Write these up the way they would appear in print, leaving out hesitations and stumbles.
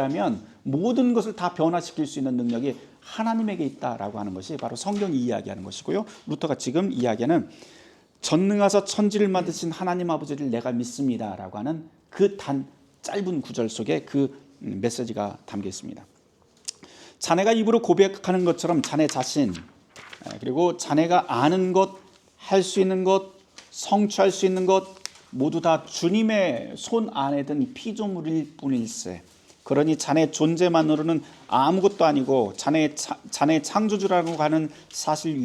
하면 모든 것을 다 변화시킬 수 있는 능력이 하나님에게 있다라고 하는 것이 바로 성경이 이야기하는 것이고요. 루터가 지금 이야기하는 전능하사 천지를 만드신 하나님 아버지를 내가 믿습니다라고 하는 그 짧은 구절 속에 그 메시지가 담겨 있습니다. 자네가 입으로 고백하는 것처럼 자네 자신, 그리고 자네가 아는 것, 할 수 있는 것, 성취할 수 있는 것 모두 다 주님의 손 안에 든 피조물일 뿐일세. 그러니 자네 존재만으로는 아무것도 아니고 자네 창조주라고 하는 사실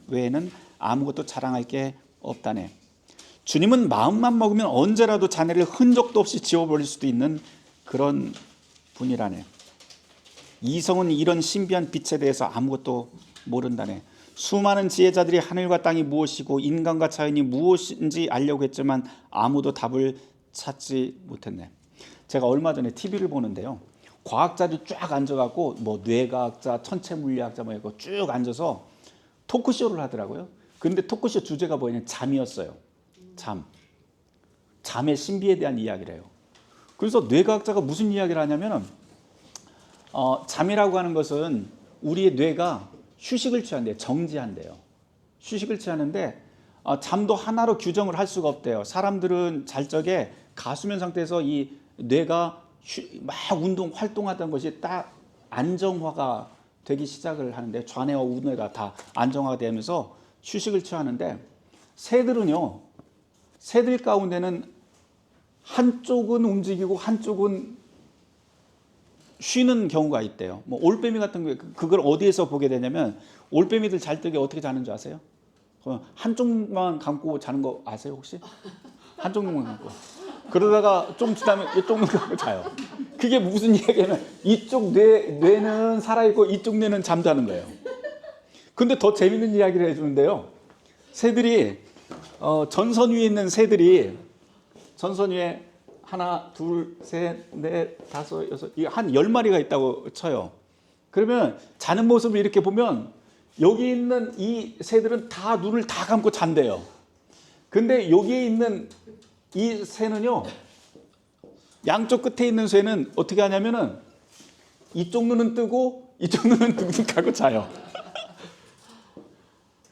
외에는 아무것도 자랑할 게 없다네. 주님은 마음만 먹으면 언제라도 자네를 흔적도 없이 지워버릴 수도 있는 그런 분이라네. 이성은 이런 신비한 빛에 대해서 아무것도 모른다네. 수많은 지혜자들이 하늘과 땅이 무엇이고 인간과 자연이 무엇인지 알려고 했지만 아무도 답을 찾지 못했네. 제가 얼마 전에 TV를 보는데요, 과학자들이 쫙 앉아갖고 뭐 뇌과학자, 천체물리학자 뭐 이거 쭉 앉아서 토크쇼를 하더라고요. 근데 토크쇼 주제가 뭐냐면 잠이었어요. 잠의 신비에 대한 이야기를 해요. 그래서 뇌과학자가 무슨 이야기를 하냐면은 잠이라고 하는 것은 우리의 뇌가 휴식을 취한대요. 정지한대요. 휴식을 취하는데 잠도 하나로 규정을 할 수가 없대요. 사람들은 잘 적에 가수면 상태에서 이 뇌가 막 활동하던 것이 딱 안정화가 되기 시작을 하는데, 좌뇌와 우뇌가 다 안정화가 되면서 휴식을 취하는데, 새들 가운데는 한쪽은 움직이고 한쪽은 쉬는 경우가 있대요. 뭐 올빼미 같은 거, 그걸 어디에서 보게 되냐면, 올빼미들 잘 때게 어떻게 자는 줄 아세요? 한쪽만 감고 자는 거 아세요 혹시? 한쪽만 감고. 그러다가 좀 지나면 이쪽 눈 감고 자요. 그게 무슨 얘기냐면 이쪽 뇌는 살아있고 이쪽 뇌는 잠자는 거예요. 근데 더 재밌는 이야기를 해주는데요, 새들이 전선 위에 있는 새들이 전선 위에 하나, 둘, 셋, 넷, 다섯, 여섯, 한 10마리가 있다고 쳐요. 그러면 자는 모습을 이렇게 보면 여기 있는 이 새들은 다 눈을 다 감고 잔대요. 근데 여기에 있는 이 새는요, 양쪽 끝에 있는 새는 어떻게 하냐면은 이쪽 눈은 뜨고 이쪽 눈은 둥둥 감고 자요.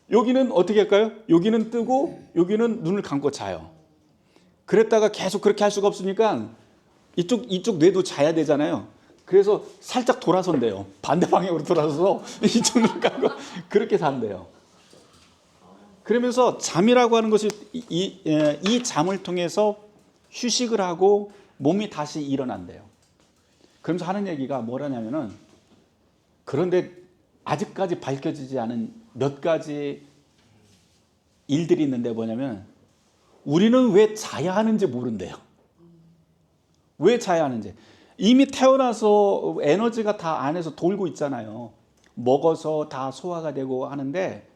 여기는 어떻게 할까요? 여기는 뜨고 여기는 눈을 감고 자요. 그랬다가 계속 그렇게 할 수가 없으니까 이쪽 뇌도 자야 되잖아요. 그래서 살짝 돌아선대요. 반대 방향으로 돌아서서 이쪽 눈을 감고 그렇게 산대요. 그러면서 잠이라고 하는 것이 이 잠을 통해서 휴식을 하고 몸이 다시 일어난대요. 그러면서 하는 얘기가 뭐라냐면은, 그런데 아직까지 밝혀지지 않은 몇 가지 일들이 있는데 뭐냐면, 우리는 왜 자야 하는지 모른대요. 왜 자야 하는지. 이미 태어나서 에너지가 다 안에서 돌고 있잖아요. 먹어서 다 소화가 되고 하는데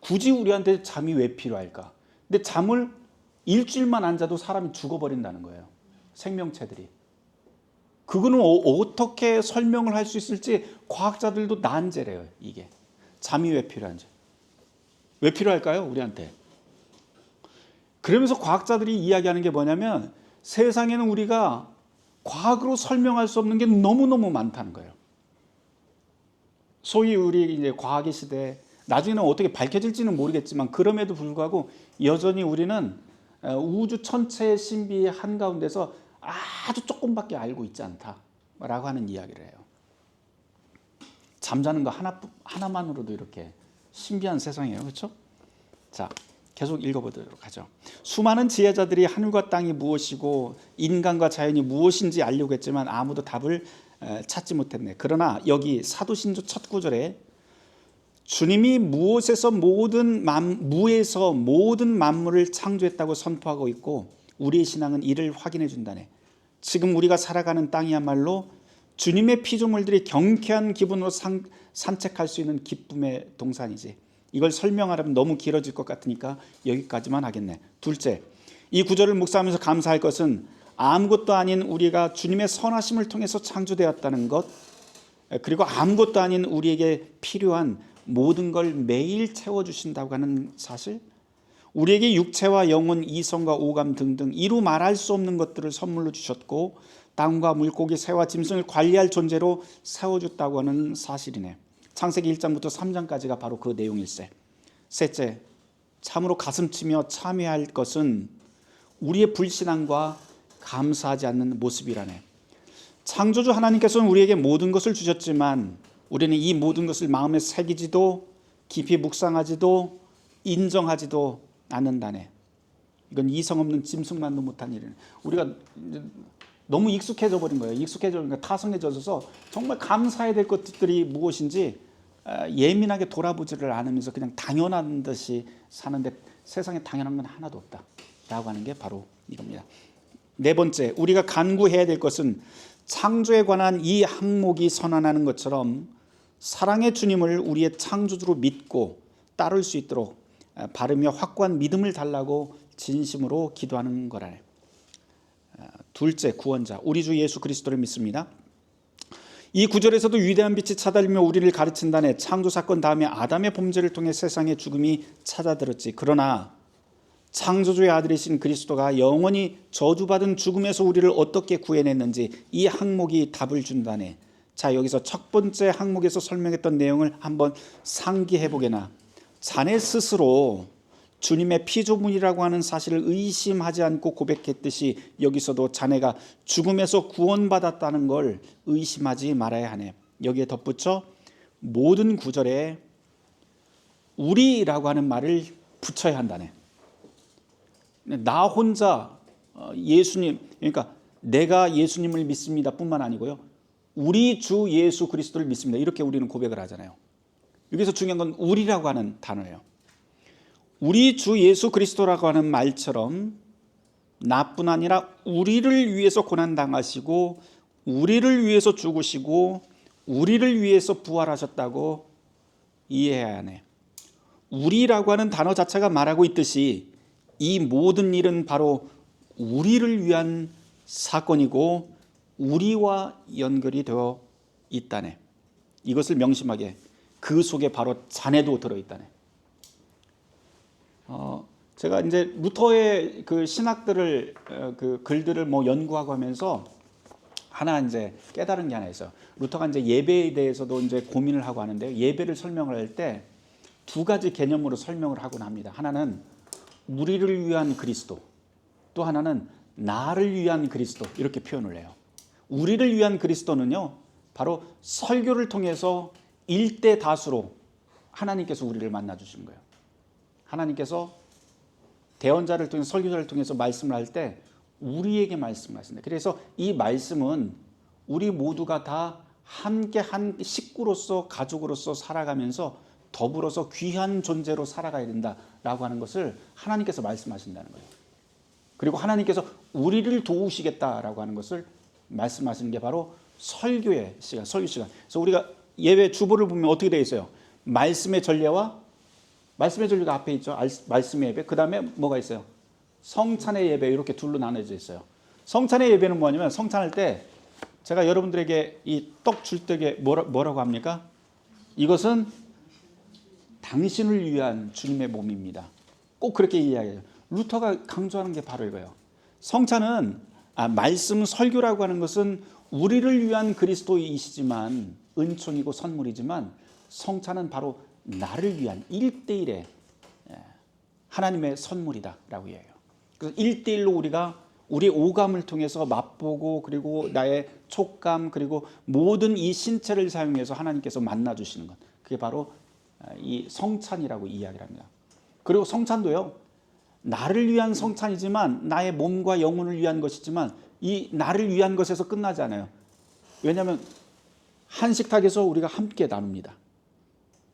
굳이 우리한테 잠이 왜 필요할까? 근데 잠을 일주일만 안 자도 사람이 죽어버린다는 거예요. 생명체들이. 그거는 어떻게 설명을 할 수 있을지 과학자들도 난제래요. 이게 잠이 왜 필요한지. 왜 필요할까요? 우리한테. 그러면서 과학자들이 이야기하는 게 뭐냐면, 세상에는 우리가 과학으로 설명할 수 없는 게 너무너무 많다는 거예요. 소위 우리 이제 과학의 시대, 나중에는 어떻게 밝혀질지는 모르겠지만 그럼에도 불구하고 여전히 우리는 우주 천체의 신비의 한가운데서 아주 조금밖에 알고 있지 않다라고 하는 이야기를 해요. 잠자는 거 하나만으로도 이렇게 신비한 세상이에요. 그렇죠? 자, 계속 읽어보도록 하죠. 수많은 지혜자들이 하늘과 땅이 무엇이고 인간과 자연이 무엇인지 알려고 했지만 아무도 답을 찾지 못했네. 그러나 여기 사도신조 첫 구절에 주님이 무에서 모든 만물을 창조했다고 선포하고 있고, 우리의 신앙은 이를 확인해 준다네. 지금 우리가 살아가는 땅이야말로 주님의 피조물들이 경쾌한 기분으로 산책할 수 있는 기쁨의 동산이지. 이걸 설명하려면 너무 길어질 것 같으니까 여기까지만 하겠네. 둘째, 이 구절을 묵상하면서 감사할 것은 아무것도 아닌 우리가 주님의 선하심을 통해서 창조되었다는 것, 그리고 아무것도 아닌 우리에게 필요한 모든 걸 매일 채워주신다고 하는 사실, 우리에게 육체와 영혼, 이성과 오감 등등 이루 말할 수 없는 것들을 선물로 주셨고, 땅과 물고기, 새와 짐승을 관리할 존재로 세워줬다고 하는 사실이네. 창세기 1장부터 3장까지가 바로 그 내용일세. 셋째, 참으로 가슴치며 참여할 것은 우리의 불신앙과 감사하지 않는 모습이라네. 창조주 하나님께서는 우리에게 모든 것을 주셨지만 우리는 이 모든 것을 마음에 새기지도 깊이 묵상하지도 인정하지도 않는다네. 이건 이성 없는 짐승만도 못한 일이네. 우리가 너무 익숙해져 버린 거예요. 익숙해져서 타성해져서 정말 감사해야 될 것들이 무엇인지 예민하게 돌아보지를 않으면서 그냥 당연한 듯이 사는데 세상에 당연한 건 하나도 없다라고 하는 게 바로 이겁니다. 네 번째, 우리가 간구해야 될 것은 창조에 관한 이 항목이 선언하는 것처럼 사랑의 주님을 우리의 창조주로 믿고 따를 수 있도록 바르며 확고한 믿음을 달라고 진심으로 기도하는 거라네. 둘째, 구원자 우리 주 예수 그리스도를 믿습니다. 이 구절에서도 위대한 빛이 찾아들며 우리를 가르친다네. 창조 사건 다음에 아담의 범죄를 통해 세상의 죽음이 찾아들었지. 그러나 창조주의 아들이신 그리스도가 영원히 저주받은 죽음에서 우리를 어떻게 구해냈는지 이 항목이 답을 준다네. 자, 여기서 첫 번째 항목에서 설명했던 내용을 한번 상기해보게나. 자네 스스로 주님의 피조물이라고 하는 사실을 의심하지 않고 고백했듯이 여기서도 자네가 죽음에서 구원받았다는 걸 의심하지 말아야 하네. 여기에 덧붙여 모든 구절에 우리라고 하는 말을 붙여야 한다네. 나 혼자 예수님, 그러니까 내가 예수님을 믿습니다 뿐만 아니고요, 우리 주 예수 그리스도를 믿습니다, 이렇게 우리는 고백을 하잖아요. 여기서 중요한 건 우리라고 하는 단어예요. 우리 주 예수 그리스도라고 하는 말처럼 나뿐 아니라 우리를 위해서 고난당하시고 우리를 위해서 죽으시고 우리를 위해서 부활하셨다고 이해해야 하네. 우리라고 하는 단어 자체가 말하고 있듯이 이 모든 일은 바로 우리를 위한 사건이고 우리와 연결이 되어 있다네. 이것을 명심하게, 그 속에 바로 자네도 들어있다네. 제가 이제 루터의 그 신학들을 그 글들을 뭐 연구하고 하면서 하나 이제 깨달은 게 하나 있어요. 루터가 이제 예배에 대해서도 이제 고민을 하고 하는데요. 예배를 설명을 할 때 두 가지 개념으로 설명을 하곤 합니다. 하나는 우리를 위한 그리스도, 또 하나는 나를 위한 그리스도, 이렇게 표현을 해요. 우리를 위한 그리스도는요, 바로 설교를 통해서 일대 다수로 하나님께서 우리를 만나 주신 거예요. 하나님께서 대언자를 통해 설교자를 통해서 말씀을 할 때 우리에게 말씀하신다. 그래서 이 말씀은 우리 모두가 다 함께 한 식구로서, 가족으로서 살아가면서 더불어서 귀한 존재로 살아가야 된다라고 하는 것을 하나님께서 말씀하신다는 거예요. 그리고 하나님께서 우리를 도우시겠다라고 하는 것을 말씀하시는 게 바로 설교의 시간, 설교 시간. 그래서 우리가 예배 주보를 보면 어떻게 되어 있어요? 말씀의 전례와, 말씀의 전례가 앞에 있죠. 말씀의 예배. 그 다음에 뭐가 있어요? 성찬의 예배. 이렇게 둘로 나눠져 있어요. 성찬의 예배는 뭐냐면, 성찬할 때 제가 여러분들에게 이 떡 줄 때 뭐라고 합니까? 이것은 당신을 위한 주님의 몸입니다. 꼭 그렇게 이야기해요. 루터가 강조하는 게 바로 이거예요. 성찬은, 말씀 설교라고 하는 것은 우리를 위한 그리스도이시지만, 은총이고 선물이지만, 성찬은 바로 나를 위한 1대1의 하나님의 선물이다라고 이야기해요. 그래서 1대1로 우리가 우리 오감을 통해서 맛보고, 그리고 나의 촉감, 그리고 모든 이 신체를 사용해서 하나님께서 만나 주시는 것, 그게 바로 이 성찬이라고 이야기를 합니다. 그리고 성찬도요, 나를 위한 성찬이지만, 나의 몸과 영혼을 위한 것이지만, 이 나를 위한 것에서 끝나지 않아요. 왜냐하면 한 식탁에서 우리가 함께 나눕니다.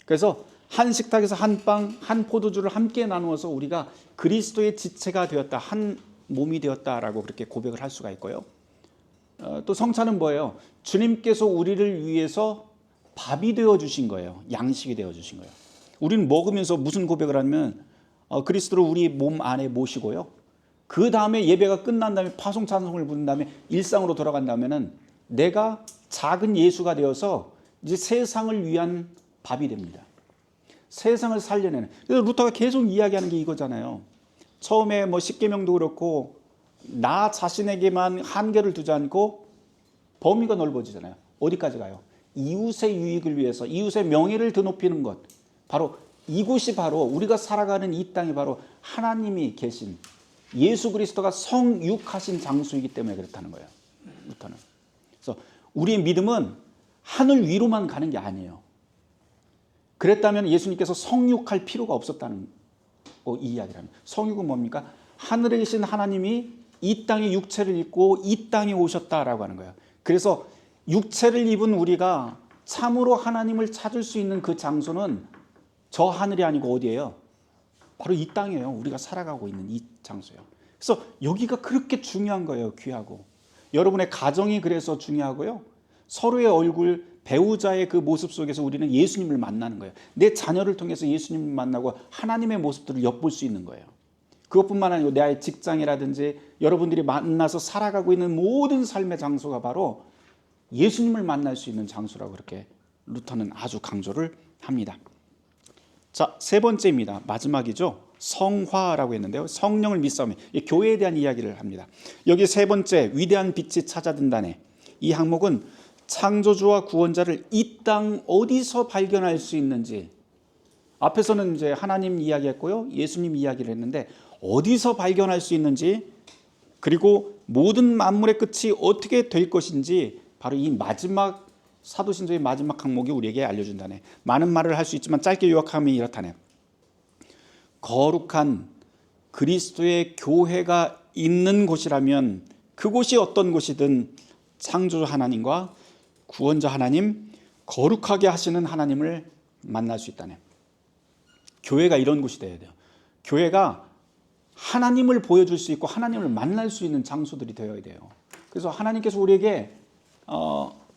그래서 한 식탁에서 한 빵, 한 포도주를 함께 나누어서 우리가 그리스도의 지체가 되었다, 한 몸이 되었다라고 그렇게 고백을 할 수가 있고요. 또 성찬은 뭐예요? 주님께서 우리를 위해서 밥이 되어 주신 거예요. 양식이 되어 주신 거예요. 우리는 먹으면서 무슨 고백을 하면 그리스도를 우리 몸 안에 모시고요, 그 다음에 예배가 끝난 다음에 파송 찬송을 부른 다음에 일상으로 돌아간다면은 내가 작은 예수가 되어서 이제 세상을 위한 밥이 됩니다. 세상을 살려내는. 그래서 루터가 계속 이야기하는 게 이거잖아요. 처음에 뭐 십계명도 그렇고 나 자신에게만 한계를 두지 않고 범위가 넓어지잖아요. 어디까지 가요? 이웃의 유익을 위해서 이웃의 명예를 드높이는 것. 바로 이곳이 바로 우리가 살아가는 이 땅이 바로 하나님이 계신 예수 그리스도가 성육하신 장소이기 때문에 그렇다는 거예요. 루터는. 그래서 우리의 믿음은 하늘 위로만 가는 게 아니에요. 그랬다면 예수님께서 성육할 필요가 없었다는 이 이야기라는. 성육은 뭡니까? 하늘에 계신 하나님이 이 땅에 육체를 입고 이 땅에 오셨다라고 하는 거예요. 그래서 육체를 입은 우리가 참으로 하나님을 찾을 수 있는 그 장소는 저 하늘이 아니고 어디예요? 바로 이 땅이에요. 우리가 살아가고 있는 이 장소예요. 그래서 여기가 그렇게 중요한 거예요. 귀하고. 여러분의 가정이 그래서 중요하고요. 서로의 얼굴, 배우자의 그 모습 속에서 우리는 예수님을 만나는 거예요. 내 자녀를 통해서 예수님을 만나고 하나님의 모습들을 엿볼 수 있는 거예요. 그것뿐만 아니고 내 직장이라든지 여러분들이 만나서 살아가고 있는 모든 삶의 장소가 바로 예수님을 만날 수 있는 장소라고 그렇게 루터는 아주 강조를 합니다. 자, 세 번째입니다. 마지막이죠. 성화라고 했는데요. 성령을 믿사오며 교회에 대한 이야기를 합니다. 여기 세 번째 위대한 빛이 찾아든다네. 이 항목은 창조주와 구원자를 이 땅 어디서 발견할 수 있는지, 앞에서는 이제 하나님 이야기했고요, 예수님 이야기를 했는데 어디서 발견할 수 있는지, 그리고 모든 만물의 끝이 어떻게 될 것인지 바로 이 마지막 사도신조의 마지막 항목이 우리에게 알려준다네. 많은 말을 할 수 있지만 짧게 요약하면 이렇다네. 거룩한 그리스도의 교회가 있는 곳이라면 그곳이 어떤 곳이든 창조주 하나님과 구원자 하나님, 거룩하게 하시는 하나님을 만날 수 있다네. 교회가 이런 곳이 되어야 돼요. 교회가 하나님을 보여줄 수 있고 하나님을 만날 수 있는 장소들이 되어야 돼요. 그래서 하나님께서 우리에게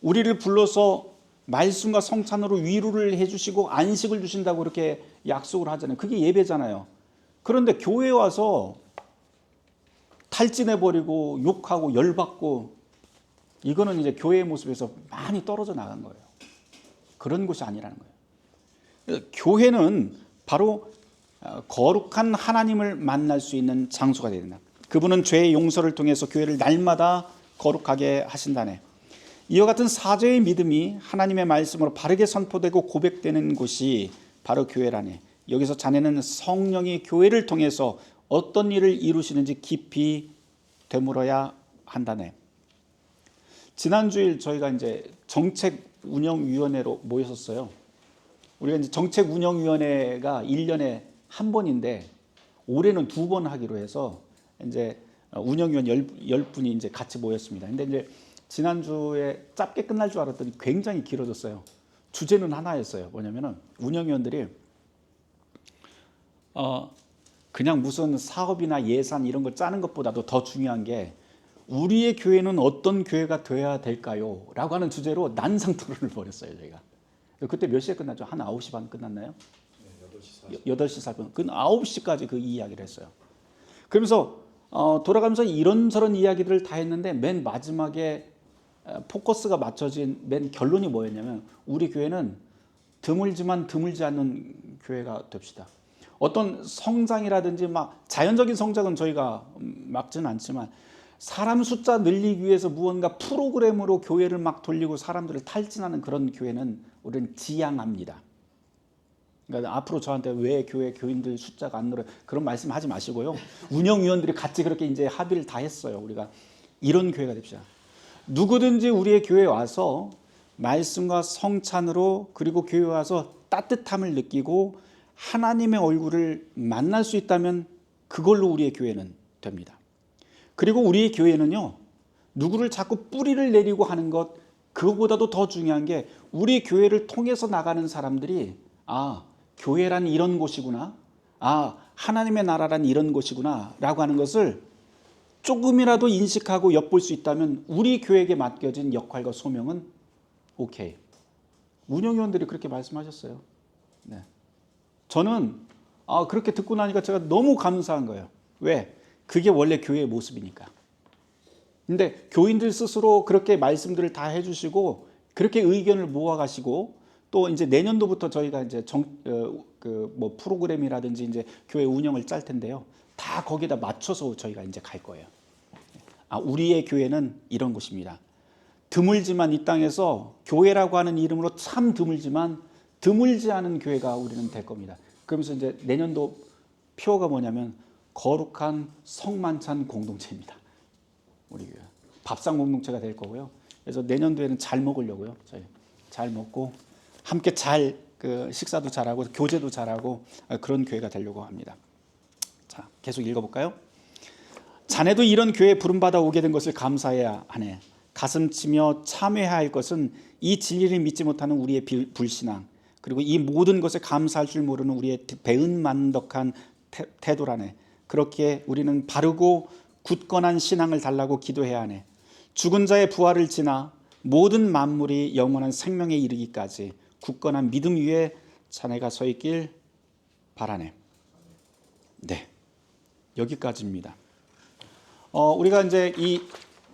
우리를 불러서 말씀과 성찬으로 위로를 해주시고 안식을 주신다고 그렇게 약속을 하잖아요. 그게 예배잖아요. 그런데 교회에 와서 탈진해버리고 욕하고 열받고, 이거는 이제 교회의 모습에서 많이 떨어져 나간 거예요. 그런 곳이 아니라는 거예요. 교회는 바로 거룩한 하나님을 만날 수 있는 장소가 되야 된다. 그분은 죄의 용서를 통해서 교회를 날마다 거룩하게 하신다네. 이와 같은 사죄의 믿음이 하나님의 말씀으로 바르게 선포되고 고백되는 곳이 바로 교회라네. 여기서 자네는 성령이 교회를 통해서 어떤 일을 이루시는지 깊이 되물어야 한다네. 지난주일 저희가 이제 정책운영위원회로 모였었어요. 우리가 이제 정책운영위원회가 1년에 한 번인데 올해는 2번 하기로 해서 이제 운영위원 10분이 이제 같이 모였습니다. 근데 이제 지난주에 짧게 끝날 줄 알았더니 굉장히 길어졌어요. 주제는 하나였어요. 뭐냐면은 운영위원들이 그냥 무슨 사업이나 예산 이런 거 짜는 것보다도 더 중요한 게 우리의 교회는 어떤 교회가 돼야 될까요? 라고 하는 주제로 난상 토론을 벌였어요. 저희가. 그때 몇 시에 끝났죠? 한 9시 반 끝났나요? 네, 8시 40분. 그 9시까지 그 이야기를 했어요. 그러면서 돌아가면서 이런저런 이야기들을 다 했는데 맨 마지막에 포커스가 맞춰진 맨 결론이 뭐였냐면 우리 교회는 드물지만 드물지 않는 교회가 됩시다. 어떤 성장이라든지 막 자연적인 성장은 저희가 막지는 않지만 사람 숫자 늘리기 위해서 무언가 프로그램으로 교회를 막 돌리고 사람들을 탈진하는 그런 교회는 우리는 지양합니다. 그러니까 앞으로 저한테 왜 교회 교인들 숫자가 안 늘어요? 그런 말씀 하지 마시고요. 운영위원들이 같이 그렇게 이제 합의를 다 했어요. 우리가 이런 교회가 됩시다. 누구든지 우리의 교회에 와서 말씀과 성찬으로, 그리고 교회에 와서 따뜻함을 느끼고 하나님의 얼굴을 만날 수 있다면 그걸로 우리의 교회는 됩니다. 그리고 우리의 교회는요, 누구를 자꾸 뿌리를 내리고 하는 것, 그것보다도 더 중요한 게 우리 교회를 통해서 나가는 사람들이 교회란 이런 곳이구나, 하나님의 나라란 이런 곳이구나 라고 하는 것을 조금이라도 인식하고 엿볼 수 있다면 우리 교회에게 맡겨진 역할과 소명은 오케이. 운영위원들이 그렇게 말씀하셨어요. 네. 저는 그렇게 듣고 나니까 제가 너무 감사한 거예요. 왜? 그게 원래 교회의 모습이니까. 근데 교인들 스스로 그렇게 말씀들을 다 해주시고 그렇게 의견을 모아가시고 또 이제 내년도부터 저희가 이제 뭐 프로그램이라든지 이제 교회 운영을 짤 텐데요. 다 거기에다 맞춰서 저희가 이제 갈 거예요. 우리의 교회는 이런 곳입니다. 드물지만 이 땅에서 교회라고 하는 이름으로 참 드물지만 드물지 않은 교회가 우리는 될 겁니다. 그러면서 이제 내년도 표어가 뭐냐면 거룩한 성만찬 공동체입니다. 우리 교회 밥상 공동체가 될 거고요. 그래서 내년도에는 잘 먹으려고요. 저희 잘 먹고 함께 잘 식사도 잘하고 교제도 잘하고 그런 교회가 되려고 합니다. 자, 계속 읽어볼까요? 자네도 이런 교회에 부름받아 오게 된 것을 감사해야 하네. 가슴치며 참회해야 할 것은 이 진리를 믿지 못하는 우리의 불신앙, 그리고 이 모든 것에 감사할 줄 모르는 우리의 배은만덕한 태도라네. 그렇게 우리는 바르고 굳건한 신앙을 달라고 기도해야 하네. 죽은 자의 부활을 지나 모든 만물이 영원한 생명에 이르기까지 굳건한 믿음 위에 자네가 서 있길 바라네. 네, 여기까지입니다. 우리가 이제 이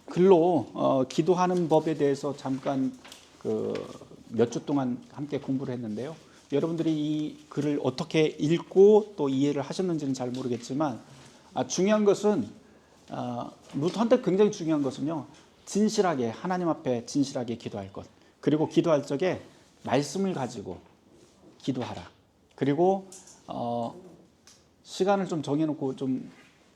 글로 기도하는 법에 대해서 잠깐 몇 주 동안 함께 공부를 했는데요. 여러분들이 이 글을 어떻게 읽고 또 이해를 하셨는지는 잘 모르겠지만 중요한 것은 루터한테 굉장히 중요한 것은요, 진실하게 하나님 앞에 진실하게 기도할 것, 그리고 기도할 적에 말씀을 가지고 기도하라. 그리고 시간을 좀 정해놓고 좀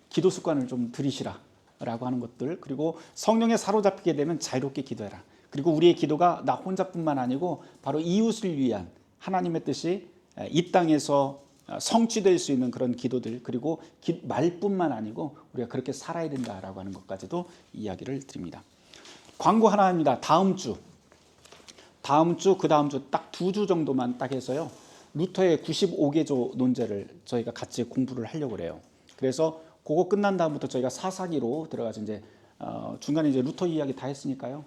기도 습관을 좀 들이시라라고 하는 것들, 그리고 성령에 사로잡히게 되면 자유롭게 기도해라. 그리고 우리의 기도가 나 혼자뿐만 아니고 바로 이웃을 위한 하나님의 뜻이 이 땅에서 성취될 수 있는 그런 기도들, 그리고 말뿐만 아니고 우리가 그렇게 살아야 된다라고 하는 것까지도 이야기를 드립니다. 광고 하나 합니다. 다음 주, 그 다음 주 딱 2주 정도만 딱 해서요, 루터의 95개조 논제를 저희가 같이 공부를 하려고 그래요. 그래서 그거 끝난 다음부터 저희가 사사기로 들어가서 이제 중간에 이제 루터 이야기 다 했으니까요,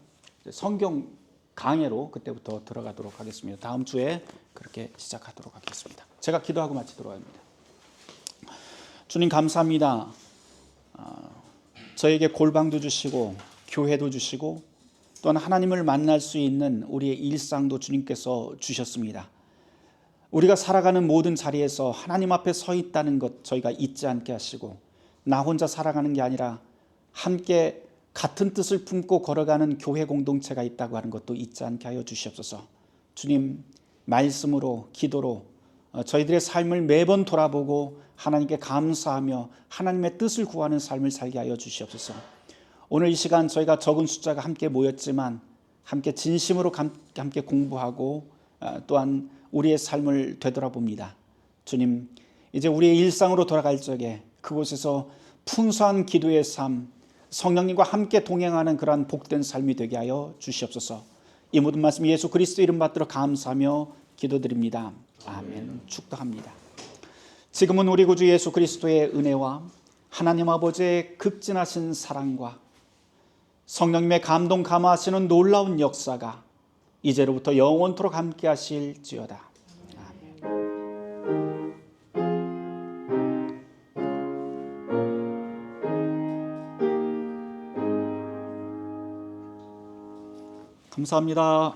성경 강해로 그때부터 들어가도록 하겠습니다. 다음 주에 그렇게 시작하도록 하겠습니다. 제가 기도하고 마치도록 합니다. 주님 감사합니다. 저에게 골방도 주시고 교회도 주시고 또한 하나님을 만날 수 있는 우리의 일상도 주님께서 주셨습니다. 우리가 살아가는 모든 자리에서 하나님 앞에 서 있다는 것 저희가 잊지 않게 하시고, 나 혼자 살아가는 게 아니라 함께 같은 뜻을 품고 걸어가는 교회 공동체가 있다고 하는 것도 잊지 않게 하여 주시옵소서. 주님, 말씀으로 기도로 저희들의 삶을 매번 돌아보고 하나님께 감사하며 하나님의 뜻을 구하는 삶을 살게 하여 주시옵소서. 오늘 이 시간 저희가 적은 숫자가 함께 모였지만 함께 진심으로 함께 공부하고 또한 우리의 삶을 되돌아봅니다. 주님, 이제 우리의 일상으로 돌아갈 적에 그곳에서 풍성한 기도의 삶, 성령님과 함께 동행하는 그러한 복된 삶이 되게 하여 주시옵소서. 이 모든 말씀 예수 그리스도 이름 받들어 감사하며 기도드립니다. 아멘. 축도합니다. 지금은 우리 구주 예수 그리스도의 은혜와 하나님 아버지의 극진하신 사랑과 성령님의 감동 감화하시는 놀라운 역사가 이제로부터 영원토록 함께 하실지어다. 감사합니다.